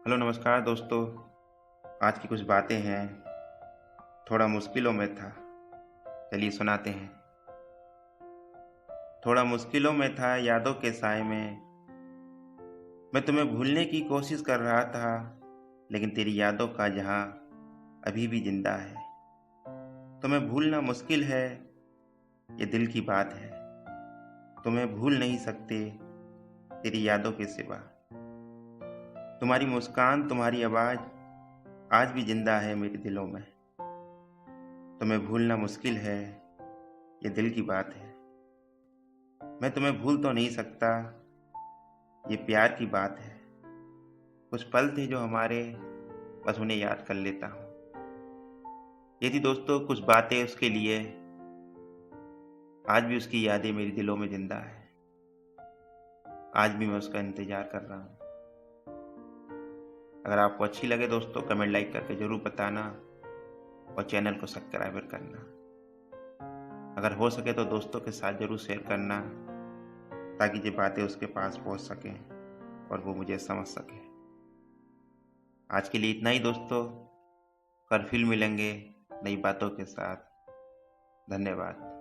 Hello नमस्कार दोस्तों। आज की कुछ बातें हैं, थोड़ा मुश्किलों में था। चलिए सुनाते हैं। थोड़ा मुश्किलों में था यादों के साए में, मैं तुम्हें भूलने की कोशिश कर रहा था, लेकिन तेरी यादों का जहां अभी भी जिंदा है। तुम्हें भूलना मुश्किल है, ये दिल की बात है। तुम्हें भूल नहीं सकते तेरी यादों के सिवा। तुम्हारी मुस्कान, तुम्हारी आवाज आज भी जिंदा है मेरे दिलों में। तुम्हें भूलना मुश्किल है, ये दिल की बात है। मैं तुम्हें भूल तो नहीं सकता, ये प्यार की बात है। कुछ पल थे जो हमारे, बस उन्हें याद कर लेता हूँ। ये थी दोस्तों कुछ बातें उसके लिए। आज भी उसकी यादें मेरे दिलों में जिंदा है। आज भी मैं उसका इंतजार कर रहा हूँ। अगर आपको अच्छी लगे दोस्तों, कमेंट लाइक करके जरूर बताना और चैनल को सब्सक्राइब करना। अगर हो सके तो दोस्तों के साथ जरूर शेयर करना, ताकि ये बातें उसके पास पहुंच सकें और वो मुझे समझ सके। आज के लिए इतना ही दोस्तों। कल फिर मिलेंगे नई बातों के साथ। धन्यवाद।